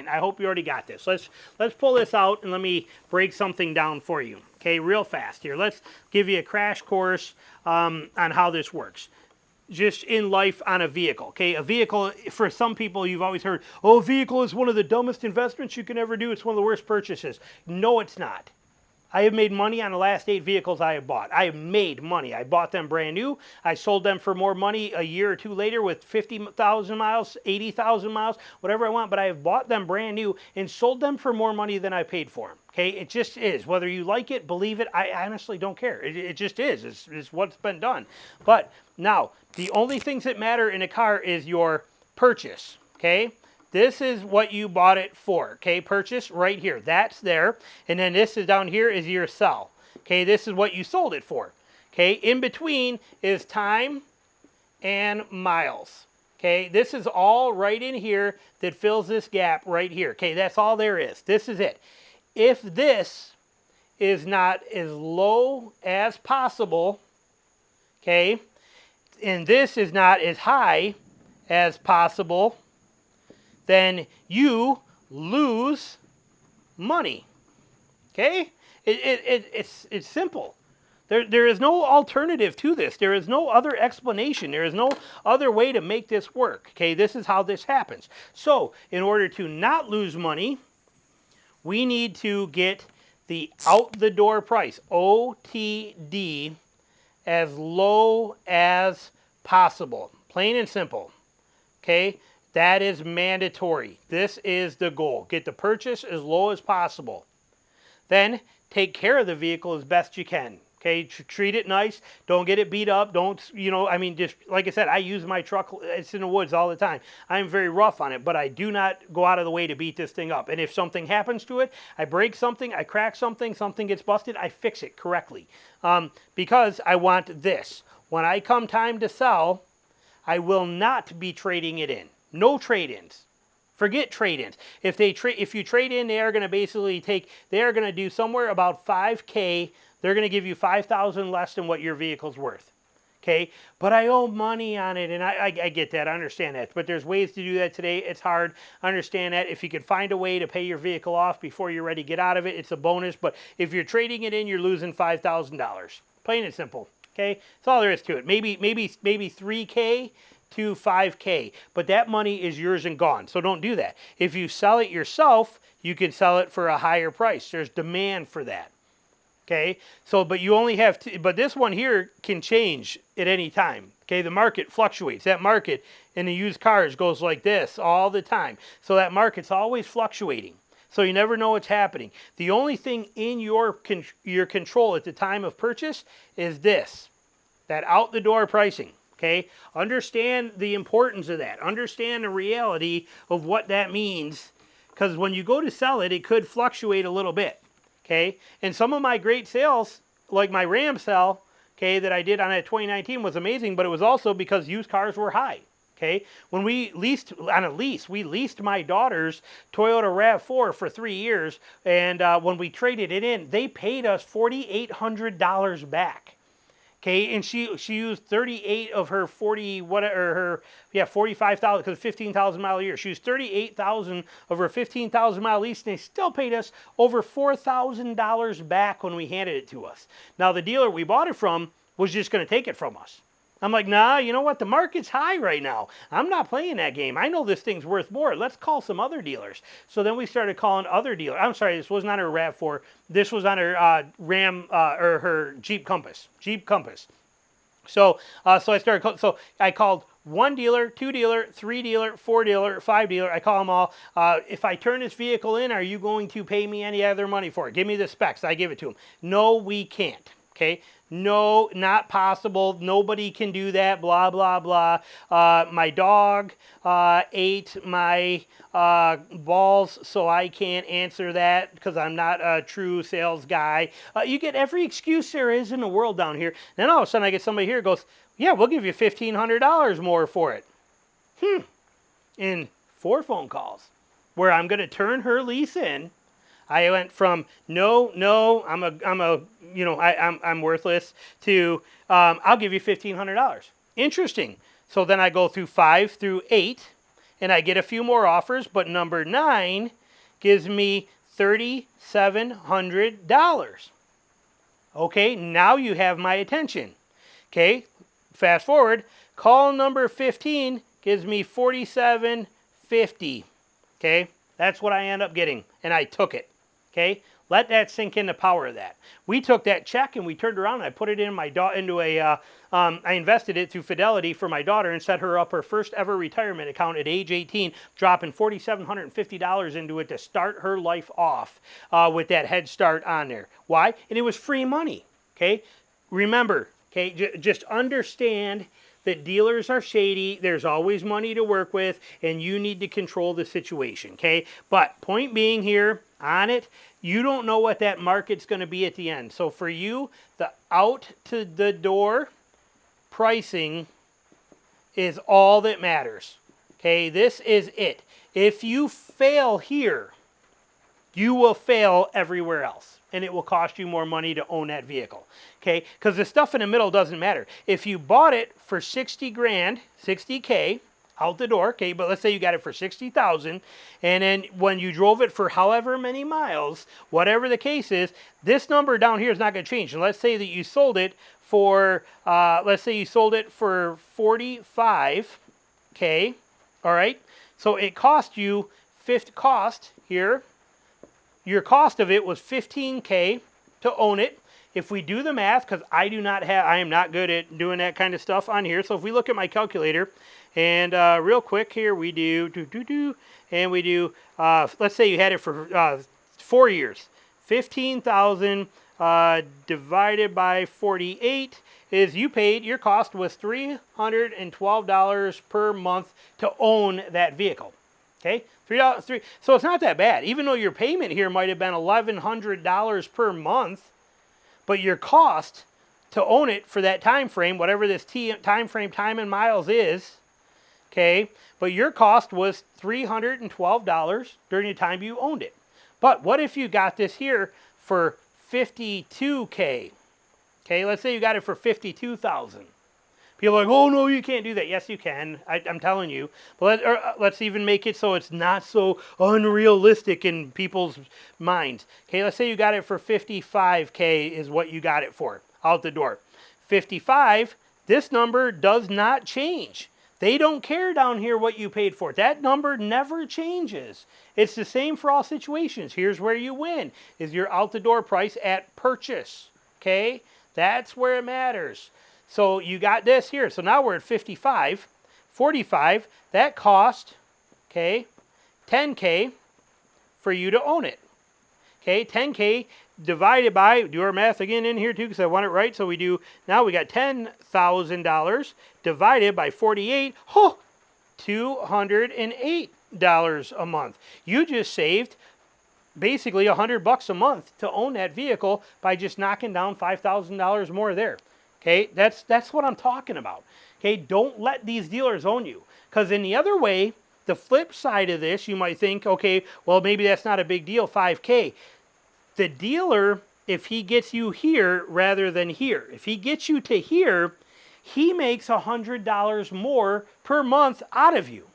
didn't. I hope you already got this. Let's pull this out and let me break something down for you. Okay, real fast here. Let's give you a crash course on how this works. Just in life on a vehicle. Okay, a vehicle, for some people, you've always heard, oh, a vehicle is one of the dumbest investments you can ever do. It's one of the worst purchases. No, it's not. I have made money on the last 8 vehicles I have bought. I have made money. I bought them brand new. I sold them for more money a year or two later with 50,000 miles, 80,000 miles, whatever I want. But I have bought them brand new and sold them for more money than I paid for them. Okay, it just is. Whether you like it, believe it, I honestly don't care. It just is. It's what's been done. But now, the only things that matter in a car is your purchase. Okay? This is what you bought it for, okay? Purchase right here. That's there. And then this is down here is your sell. Okay, this is what you sold it for. Okay, in between is time and miles. Okay, this is all right in here that fills this gap right here. Okay, that's all there is. This is it. If this is not as low as possible, okay, and this is not as high as possible, then you lose money. Okay? It's simple. There is no alternative to this. There is no other explanation. There is no other way to make this work. Okay? This is how this happens. So, in order to not lose money, we need to get the out-the-door price, OTD, as low as possible. Plain and simple. Okay? That is mandatory. This is the goal. Get the purchase as low as possible. Then take care of the vehicle as best you can. Okay, treat it nice. Don't get it beat up. Don't, just like I said, I use my truck. It's in the woods all the time. I'm very rough on it, but I do not go out of the way to beat this thing up. And if something happens to it, I break something, I crack something, something gets busted, I fix it correctly. Because I want this. When I come time to sell, I will not be trading it in. No trade-ins. Forget trade-ins. If you trade in, they are going to basically they are going to do somewhere about $5,000. They're going to give you $5,000 less than what your vehicle's worth. Okay? But I owe money on it, and I get that. I understand that. But there's ways to do that today. It's hard. I understand that. If you could find a way to pay your vehicle off before you're ready to get out of it, it's a bonus. But if you're trading it in, you're losing $5,000. Plain and simple. Okay? That's all there is to it. Maybe $3,000 to $5,000, but that money is yours and gone. So don't do that. If you sell it yourself, you can sell it for a higher price. There's demand for that. Okay, so but you only have but this one here can change at any time. Okay, the market fluctuates. That market in the used cars goes like this all the time. So that market's always fluctuating. So you never know what's happening. The only thing in your control at the time of purchase is this, that out the door pricing. Okay, understand the importance of that. Understand the reality of what that means, because when you go to sell it, it could fluctuate a little bit. Okay, and some of my great sales, like my Ram sale, okay, that I did on that 2019 was amazing, but it was also because used cars were high. Okay, when we leased on a lease, we leased my daughter's Toyota RAV4 for 3 years, and when we traded it in, they paid us $4,800 back. Okay, and she used 38 of her 45,000, because 15,000 mile a year. She used 38,000 of her 15,000 mile lease, and they still paid us over $4,000 back when we handed it to us. Now the dealer we bought it from was just going to take it from us. I'm like, nah, you know what? The market's high right now. I'm not playing that game. I know this thing's worth more. Let's call some other dealers. So then we started calling other dealers. I'm sorry, this wasn't on her RAV4. This was on her Ram or her Jeep Compass. So I called 1 dealer, 2 dealer, 3 dealer, 4 dealer, 5 dealer. I call them all. If I turn this vehicle in, are you going to pay me any other money for it? Give me the specs. I give it to them. No, we can't. Okay. No, not possible. Nobody can do that. Blah, blah, blah. My dog ate my balls, so I can't answer that because I'm not a true sales guy. You get every excuse there is in the world down here. Then all of a sudden I get somebody here who goes, yeah, we'll give you $1,500 more for it. In 4 phone calls where I'm going to turn her lease in. I went from no, I'm worthless to I'll give you $1,500. Interesting. So then I go through 5 through 8, and I get a few more offers, but number 9 gives me $3,700. Okay, now you have my attention. Okay, fast forward, call number 15 gives me $4,750. Okay, that's what I end up getting, and I took it. Okay, let that sink in, the power of that. We took that check and we turned around and I put it in I invested it through Fidelity for my daughter and set her up her first ever retirement account at age 18, dropping $4,750 into it to start her life off with that head start on there. Why? And it was free money. Okay, remember, okay, just understand that dealers are shady. There's always money to work with, and you need to control the situation, okay? But point being here on it, you don't know what that market's going to be at the end. So for you, the out to the door pricing is all that matters, okay? This is it. If you fail here, you will fail everywhere else, and it will cost you more money to own that vehicle, okay? Because the stuff in the middle doesn't matter. If you bought it for 60 grand, 60K out the door, okay, but let's say you got it for 60,000, and then when you drove it for however many miles, whatever the case is, this number down here is not going to change. And let's say that you sold it for, let's say you sold it for 45K, all right? So it cost you your cost of it was 15K to own it. If we do the math, because I am not good at doing that kind of stuff on here. So if we look at my calculator, and real quick here, we do, and we do, let's say you had it for 4 years. 15,000 divided by 48 is your cost was $312 per month to own that vehicle. Okay, $3. So it's not that bad. Even though your payment here might have been $1,100 per month, but your cost to own it for that time frame, whatever this time frame, time in miles is, okay, but your cost was $312 during the time you owned it. But what if you got this here for 52K? Okay, let's say you got it for 52,000. People are like, oh, no, you can't do that. Yes, you can. I'm telling you. But let's even make it so it's not so unrealistic in people's minds. Okay, let's say you got it for 55K is what you got it for out the door. 55, this number does not change. They don't care down here what you paid for it. That number never changes. It's the same for all situations. Here's where you win, is your out the door price at purchase. Okay, that's where it matters. So you got this here. So now we're at 55, 45. That cost, okay, 10K for you to own it. Okay, 10K divided by, do our math again in here too because I want it right. So we now we got $10,000 divided by 48. Oh, $208 a month. You just saved basically $100 a month to own that vehicle by just knocking down $5,000 more there. Okay, that's what I'm talking about. Okay, don't let these dealers own you. Because in the other way, the flip side of this, you might think, okay, well, maybe that's not a big deal, 5K. The dealer, if he gets you here rather than here, if he gets you to here, he makes $100 more per month out of you.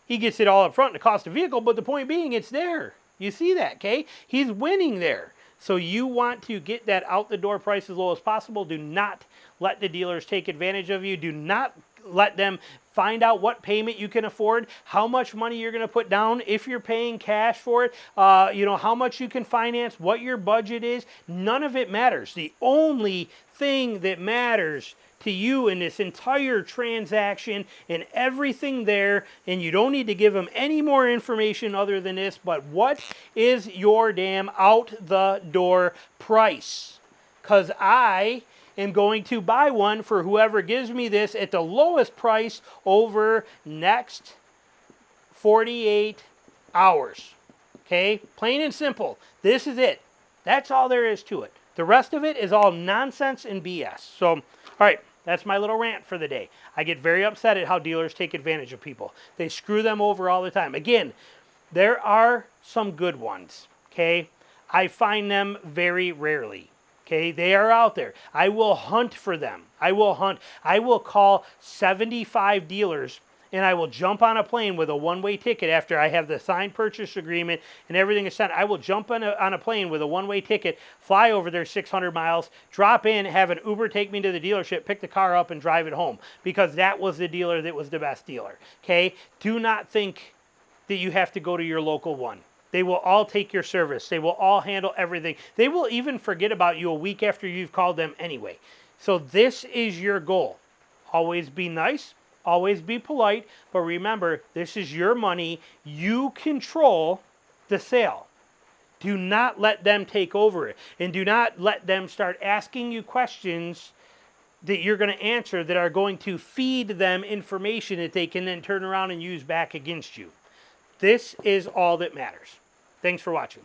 He gets it all up front in the cost of vehicle, but the point being, it's there. You see that, okay? He's winning there. So you want to get that out the door price as low as possible. Do not let the dealers take advantage of you. Do not let them find out what payment you can afford, how much money you're going to put down, if you're paying cash for it, how much you can finance, what your budget is. None of it matters. The only thing that matters to you in this entire transaction and everything there, and you don't need to give them any more information other than this, but what is your damn out the door price? Because I am going to buy one for whoever gives me this at the lowest price over next 48 hours. Okay, plain and simple. This is it. That's all there is to it. The rest of it is all nonsense and BS. So, all right. That's my little rant for the day. I get very upset at how dealers take advantage of people. They screw them over all the time. Again, there are some good ones, okay? I find them very rarely, okay? They are out there. I will hunt for them. I will hunt. I will call 75 dealers and I will jump on a plane with a one-way ticket after I have the signed purchase agreement and everything is sent. I will jump on a plane with a one-way ticket, fly over there 600 miles, drop in, have an Uber take me to the dealership, pick the car up, and drive it home, because that was the dealer that was the best dealer. Okay? Do not think that you have to go to your local one. They will all take your service. They will all handle everything. They will even forget about you a week after you've called them anyway. So this is your goal. Always be nice. Always be polite. But remember, this is your money. You control the sale. Do not let them take over it. And do not let them start asking you questions that you're going to answer that are going to feed them information that they can then turn around and use back against you. This is all that matters. Thanks for watching.